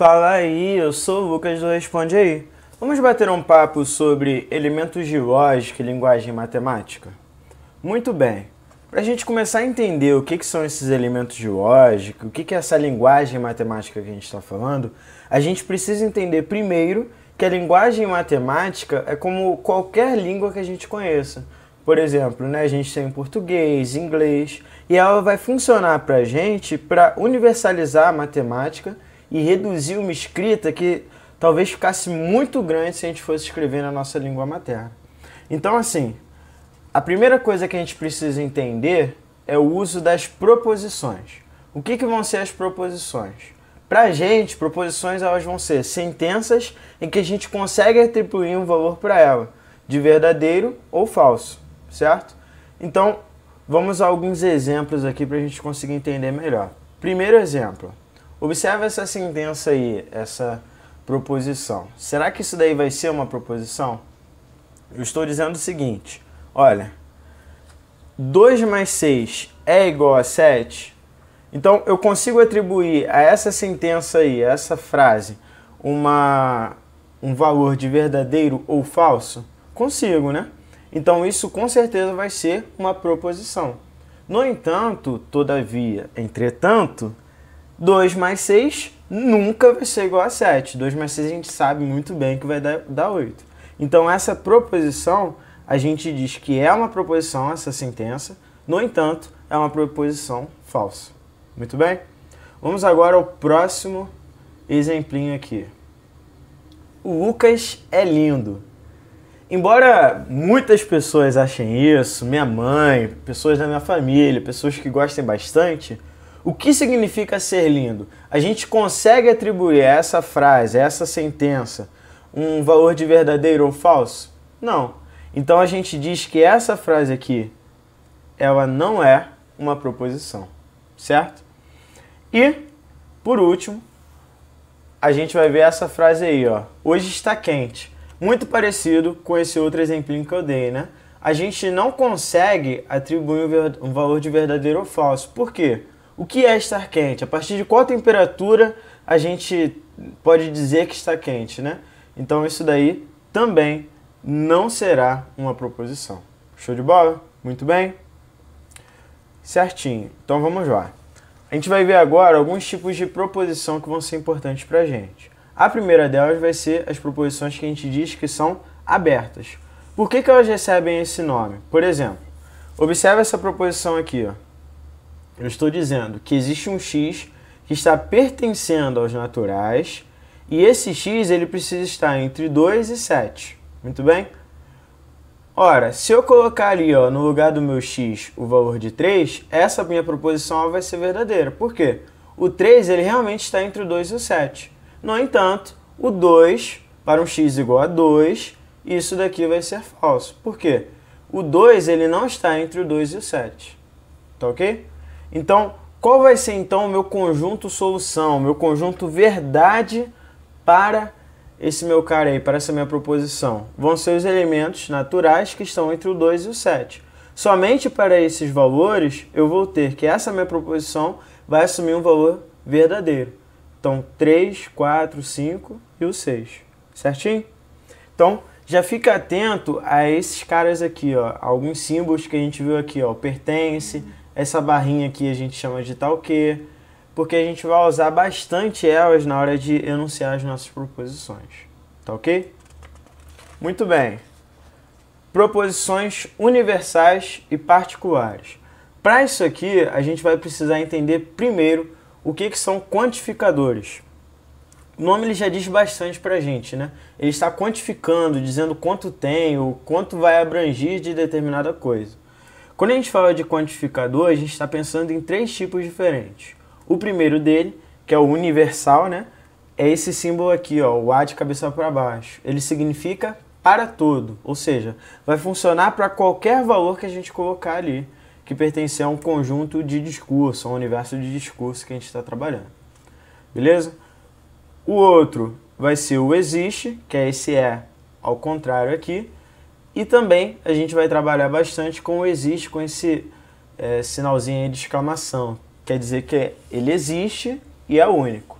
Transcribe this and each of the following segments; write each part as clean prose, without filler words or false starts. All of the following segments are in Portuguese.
Fala aí, eu sou o Lucas do Responde Aí. Vamos bater um papo sobre elementos de lógica e linguagem matemática? Muito bem. Para a gente começar a entender o que são esses elementos de lógica, o que é essa linguagem matemática que a gente está falando, a gente precisa entender primeiro que a linguagem matemática é como qualquer língua que a gente conheça. Por exemplo, a gente tem português, inglês, e ela vai funcionar para a gente para universalizar a matemática e reduzir uma escrita que talvez ficasse muito grande se a gente fosse escrever na nossa língua materna. Então, assim, a primeira coisa que a gente precisa entender é o uso das proposições. O que vão ser as proposições? Para a gente, proposições elas vão ser sentenças em que a gente consegue atribuir um valor para ela, de verdadeiro ou falso, certo? Então, vamos a alguns exemplos aqui para a gente conseguir entender melhor. Primeiro exemplo. Observe essa sentença aí, essa proposição. Será que isso daí vai ser uma proposição? Eu estou dizendo o seguinte, olha, 2 mais 6 é igual a 7? Então, eu consigo atribuir a essa sentença aí, a essa frase, um valor de verdadeiro ou falso? Consigo, né? Então, isso com certeza vai ser uma proposição. No entanto, todavia, entretanto, 2 mais 6 nunca vai ser igual a 7. 2 mais 6 a gente sabe muito bem que vai dar 8. Então, essa proposição, a gente diz que é uma proposição, essa sentença. No entanto, é uma proposição falsa. Muito bem? Vamos agora ao próximo exemplinho aqui. O Lucas é lindo. Embora muitas pessoas achem isso, minha mãe, pessoas da minha família, pessoas que gostem bastante, o que significa ser lindo? A gente consegue atribuir a essa frase, a essa sentença, um valor de verdadeiro ou falso? Não. Então a gente diz que essa frase aqui, ela não é uma proposição, certo? E, por último, a gente vai ver essa frase aí, ó. Hoje está quente. Muito parecido com esse outro exemplinho que eu dei, né? A gente não consegue atribuir um valor de verdadeiro ou falso. Por quê? O que é estar quente? A partir de qual temperatura a gente pode dizer que está quente, né? Então isso daí também não será uma proposição. Show de bola? Muito bem? Certinho. Então vamos lá. A gente vai ver agora alguns tipos de proposição que vão ser importantes para a gente. A primeira delas vai ser as proposições que a gente diz que são abertas. Por que elas recebem esse nome? Por exemplo, observe essa proposição aqui, ó. Eu estou dizendo que existe um x que está pertencendo aos naturais e esse x ele precisa estar entre 2 e 7. Muito bem? Ora, se eu colocar ali ó, no lugar do meu x o valor de 3, essa minha proposição vai ser verdadeira. Por quê? O 3 ele realmente está entre o 2 e o 7. No entanto, o 2 para um x igual a 2, isso daqui vai ser falso. Por quê? O 2 ele não está entre o 2 e o 7. Tá ok? Então, qual vai ser então o meu conjunto solução, o meu conjunto verdade para esse meu cara aí, para essa minha proposição? Vão ser os elementos naturais que estão entre o 2 e o 7. Somente para esses valores eu vou ter que essa minha proposição vai assumir um valor verdadeiro. Então, 3, 4, 5 e o 6. Certinho? Então, já fica atento a esses caras aqui, ó, alguns símbolos que a gente viu aqui, ó, pertence. Essa barrinha aqui a gente chama de tal que, porque a gente vai usar bastante elas na hora de enunciar as nossas proposições. Tá ok? Muito bem. Proposições universais e particulares. Para isso aqui, a gente vai precisar entender primeiro o que são quantificadores. O nome ele já diz bastante para a gente, né? Ele está quantificando, dizendo quanto tem, ou quanto vai abranger de determinada coisa. Quando a gente fala de quantificador, a gente está pensando em 3 tipos diferentes. O primeiro dele, que é o universal, né? É esse símbolo aqui, ó, o A de cabeça para baixo. Ele significa para todo, ou seja, vai funcionar para qualquer valor que a gente colocar ali, que pertencer a um conjunto de discurso, a um universo de discurso que a gente está trabalhando. Beleza? O outro vai ser o existe, que é esse ao contrário aqui. E também a gente vai trabalhar bastante com o existe, com esse sinalzinho aí de exclamação. Quer dizer que ele existe e é único.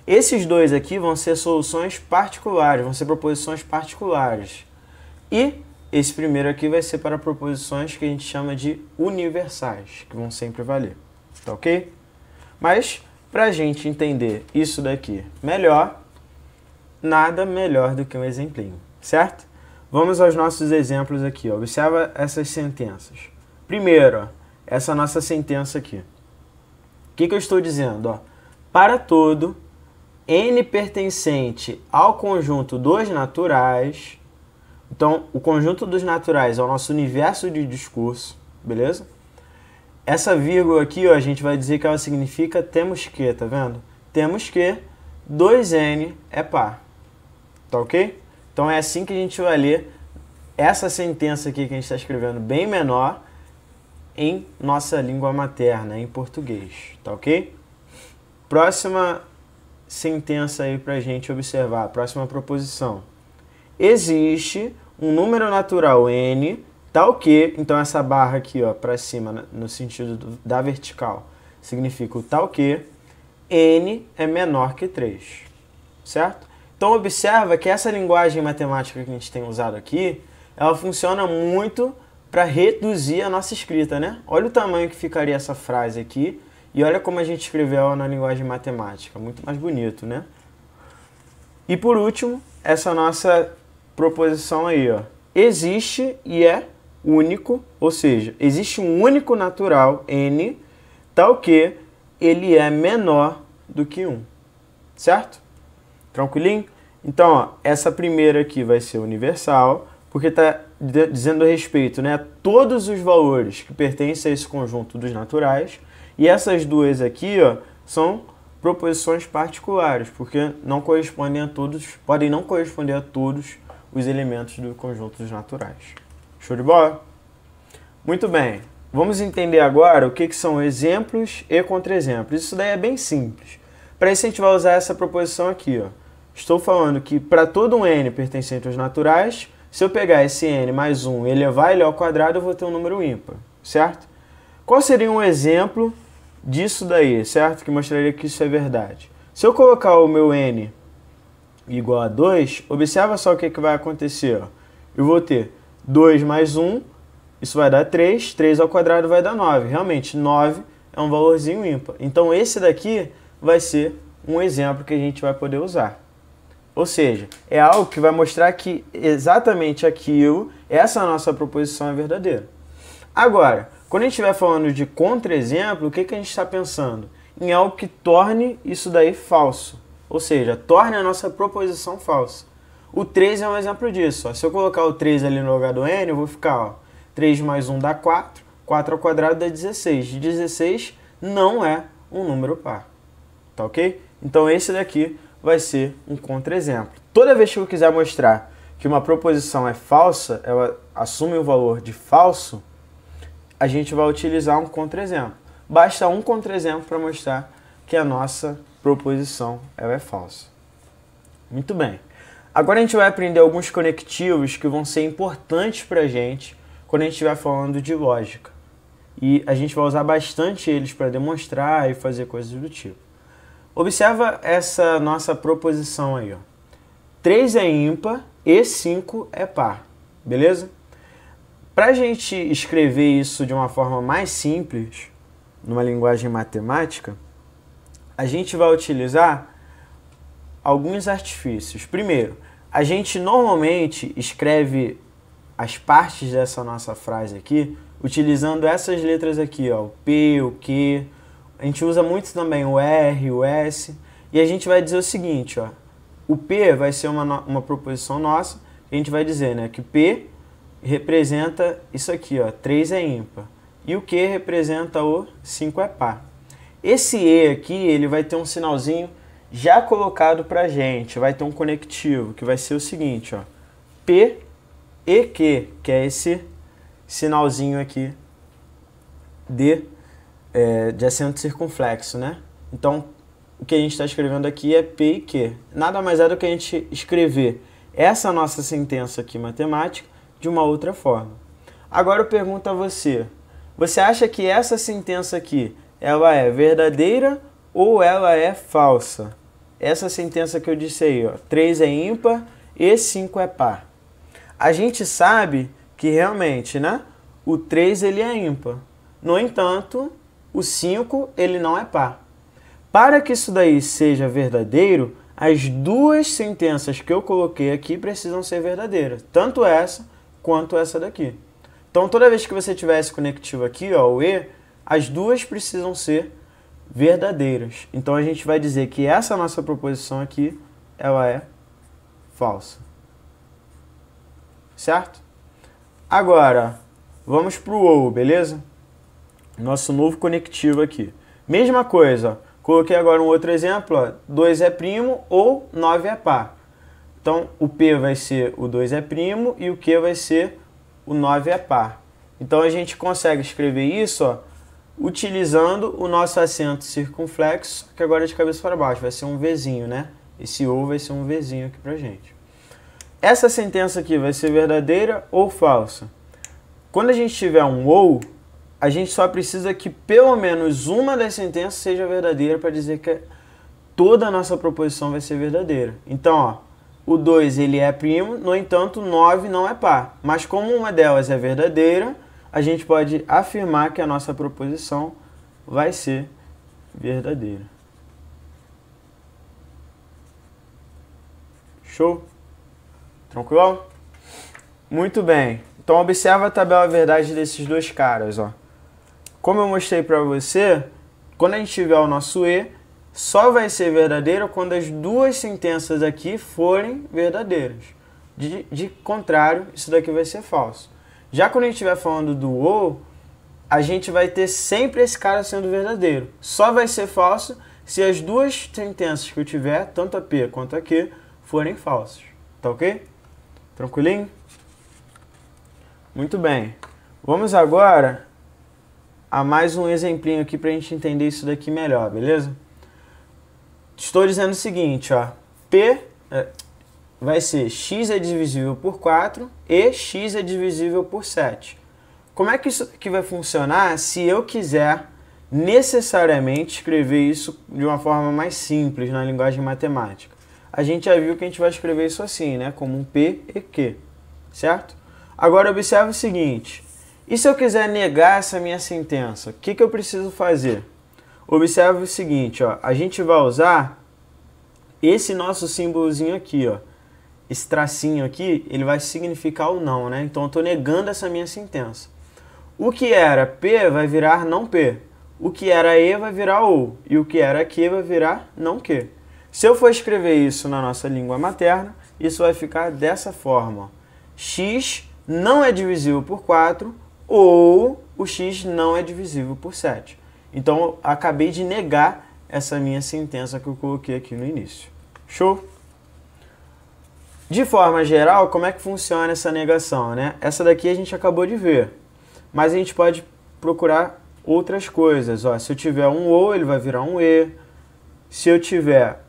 Esses dois aqui vão ser soluções particulares, vão ser proposições particulares. E esse primeiro aqui vai ser para proposições que a gente chama de universais, que vão sempre valer. Tá ok? Mas, para a gente entender isso daqui melhor, nada melhor do que um exemplinho, certo? Vamos aos nossos exemplos aqui. Ó. Observa essas sentenças. Primeiro, ó, essa nossa sentença aqui. O que eu estou dizendo? Ó? Para todo n pertencente ao conjunto dos naturais, então o conjunto dos naturais é o nosso universo de discurso, beleza? Essa vírgula aqui, ó, a gente vai dizer que ela significa temos que, tá vendo? Temos que 2n é par, tá ok? Então é assim que a gente vai ler essa sentença aqui que a gente está escrevendo bem menor em nossa língua materna, em português, tá ok? Próxima sentença aí para a gente observar, próxima proposição. Existe um número natural n, tal que, então essa barra aqui ó, para cima, no sentido da vertical, significa o tal que n é menor que 3, certo? Então observa que essa linguagem matemática que a gente tem usado aqui, ela funciona muito para reduzir a nossa escrita, né? Olha o tamanho que ficaria essa frase aqui e olha como a gente escreveu ela na linguagem matemática, muito mais bonito, né? E por último, essa nossa proposição aí, ó. Existe e é único, ou seja, existe um único natural, n, tal que ele é menor do que 1, certo? Tranquilinho? Então, ó, essa primeira aqui vai ser universal, porque está dizendo respeito, né, a todos os valores que pertencem a esse conjunto dos naturais, e essas duas aqui, ó, são proposições particulares, porque não correspondem a todos, podem não corresponder a todos os elementos do conjunto dos naturais. Show de bola? Muito bem. Vamos entender agora o que são exemplos e contra-exemplos. Isso daí é bem simples. Para isso a gente vai usar essa proposição aqui, ó. Estou falando que para todo um n pertencente aos naturais, se eu pegar esse n mais 1 e elevar ele ao quadrado, eu vou ter um número ímpar, certo? Qual seria um exemplo disso daí, certo? Que mostraria que isso é verdade. Se eu colocar o meu n igual a 2, observa só o que vai acontecer. Ó. Eu vou ter 2 mais 1, isso vai dar 3, 3 ao quadrado vai dar 9. Realmente, 9 é um valorzinho ímpar. Então, esse daqui vai ser um exemplo que a gente vai poder usar. Ou seja, é algo que vai mostrar que exatamente aquilo, essa nossa proposição é verdadeira. Agora, quando a gente estiver falando de contra-exemplo, o que a gente está pensando? Em algo que torne isso daí falso. Ou seja, torne a nossa proposição falsa. O 3 é um exemplo disso. Ó. Se eu colocar o 3 ali no lugar do n, eu vou ficar, ó, 3 mais 1 dá 4, 4 ao quadrado dá 16. 16 não é um número par. Tá ok? Então esse daqui vai ser um contra-exemplo. Toda vez que eu quiser mostrar que uma proposição é falsa, ela assume o valor de falso, a gente vai utilizar um contra-exemplo. Basta um contra-exemplo para mostrar que a nossa proposição ela é falsa. Muito bem. Agora a gente vai aprender alguns conectivos que vão ser importantes para a gente quando a gente estiver falando de lógica. E a gente vai usar bastante eles para demonstrar e fazer coisas do tipo. Observa essa nossa proposição aí. Ó. 3 é ímpar e 5 é par. Beleza? Para a gente escrever isso de uma forma mais simples, numa linguagem matemática, a gente vai utilizar alguns artifícios. Primeiro, a gente normalmente escreve as partes dessa nossa frase aqui utilizando essas letras aqui, ó, o P, o Q. A gente usa muito também o R, o S. E a gente vai dizer o seguinte, ó, o P vai ser uma proposição nossa. A gente vai dizer, né, que P representa isso aqui, ó, 3 é ímpar. E o Q representa o 5 é par. Esse E aqui, ele vai ter um sinalzinho já colocado pra gente. Vai ter um conectivo, que vai ser o seguinte, ó. P e Q, que é esse sinalzinho aqui de acento circunflexo, né? Então, o que a gente está escrevendo aqui é P e Q. Nada mais é do que a gente escrever essa nossa sentença aqui matemática de uma outra forma. Agora eu pergunto a você, você acha que essa sentença aqui, ela é verdadeira ou ela é falsa? essa sentença que eu disse aí, ó, 3 é ímpar e 5 é par. A gente sabe que realmente, né, o 3 ele é ímpar. No entanto, o 5 ele não é par. Para que isso daí seja verdadeiro, as duas sentenças que eu coloquei aqui precisam ser verdadeiras. Tanto essa quanto essa daqui. Então, toda vez que você tiver esse conectivo aqui, ó, o E, as duas precisam ser verdadeiras. Então, a gente vai dizer que essa nossa proposição aqui, ela é falsa. Certo? Agora, vamos para o OU, beleza? Nosso novo conectivo aqui. Mesma coisa, ó. Coloquei agora um outro exemplo, ó. 2 é primo ou 9 é par. Então, o P vai ser o 2 é primo e o Q vai ser o 9 é par. Então, a gente consegue escrever isso, ó, utilizando o nosso acento circunflexo, que agora é de cabeça para baixo, vai ser um Vzinho, né? Esse OU vai ser um Vzinho aqui pra gente. Essa sentença aqui vai ser verdadeira ou falsa? Quando a gente tiver um OU, a gente só precisa que pelo menos uma das sentenças seja verdadeira para dizer que toda a nossa proposição vai ser verdadeira. Então, ó, o 2 ele é primo, no entanto, o 9 não é par. Mas como uma delas é verdadeira, a gente pode afirmar que a nossa proposição vai ser verdadeira. Show? Tranquilo? Muito bem. Então, observa a tabela verdade desses dois caras, ó. Como eu mostrei para você, quando a gente tiver o nosso E, só vai ser verdadeiro quando as duas sentenças aqui forem verdadeiras. De contrário, isso daqui vai ser falso. Já quando a gente estiver falando do OU, a gente vai ter sempre esse cara sendo verdadeiro. Só vai ser falso se as duas sentenças que eu tiver, tanto a P quanto a Q, forem falsas. Tá ok? Tranquilinho? Muito bem. Vamos agora a mais um exemplinho aqui para a gente entender isso daqui melhor, beleza? Estou dizendo o seguinte, ó. P vai ser x é divisível por 4 e x é divisível por 7. Como é que isso aqui vai funcionar se eu quiser necessariamente escrever isso de uma forma mais simples na linguagem matemática? A gente já viu que a gente vai escrever isso assim, né? Como um P e Q, certo? Agora observe o seguinte, e se eu quiser negar essa minha sentença, o que eu preciso fazer? Observe o seguinte, ó, a gente vai usar esse nosso símbolozinho aqui, ó. Esse tracinho aqui, ele vai significar o não, né? Então eu estou negando essa minha sentença. O que era P vai virar não P. O que era E vai virar OU. E o que era Q vai virar não Q. Se eu for escrever isso na nossa língua materna, isso vai ficar dessa forma, ó. X não é divisível por 4 ou o x não é divisível por 7. Então, eu acabei de negar essa minha sentença que eu coloquei aqui no início. Show? De forma geral, como é que funciona essa negação, né? Essa daqui a gente acabou de ver, mas a gente pode procurar outras coisas. Ó, se eu tiver um OU, ele vai virar um E. Se eu tiver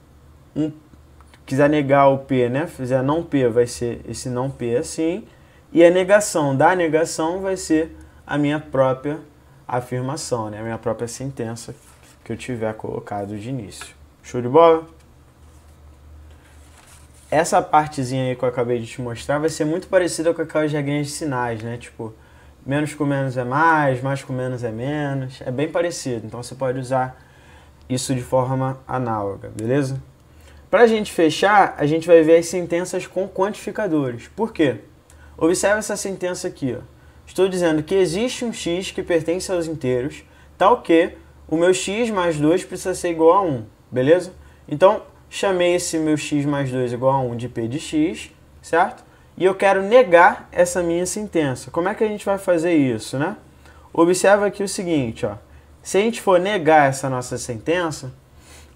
quiser negar o P, né? Fizer não P, vai ser esse não P assim. E a negação da negação vai ser a minha própria afirmação, né? A minha própria sentença que eu tiver colocado de início. Show de bola? Essa partezinha aí que eu acabei de te mostrar vai ser muito parecida com aquelas regrinhas de sinais, né? Tipo, menos com menos é mais com menos é menos. É bem parecido, então você pode usar isso de forma análoga, beleza? Para a gente fechar, a gente vai ver as sentenças com quantificadores. Por quê? Observe essa sentença aqui, ó. Estou dizendo que existe um x que pertence aos inteiros, tal que o meu x mais 2 precisa ser igual a 1, beleza? Então, chamei esse meu x mais 2 igual a 1 de p de x, certo? E eu quero negar essa minha sentença. Como é que a gente vai fazer isso, né? Observa aqui o seguinte, ó. Se a gente for negar essa nossa sentença,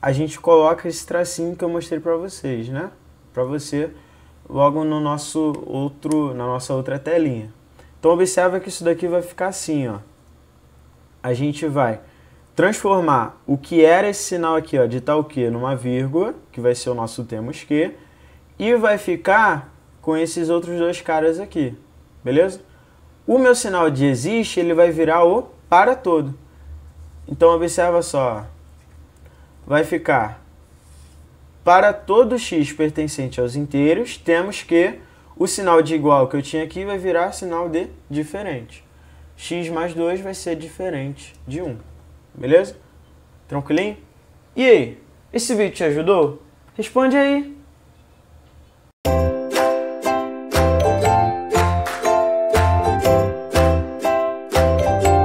a gente coloca esse tracinho que eu mostrei para vocês, né? Para você logo no na nossa outra telinha. Então observa que isso daqui vai ficar assim, ó. A gente vai transformar o que era esse sinal aqui, ó, de tal que numa vírgula, que vai ser o nosso temos que, e vai ficar com esses outros dois caras aqui, beleza? O meu sinal de existe, ele vai virar o para todo. Então observa só, vai ficar para todo x pertencente aos inteiros, temos que o sinal de igual que eu tinha aqui vai virar sinal de diferente. X mais 2 vai ser diferente de 1. Beleza? Tranquilinho? E aí, esse vídeo te ajudou? Responde aí.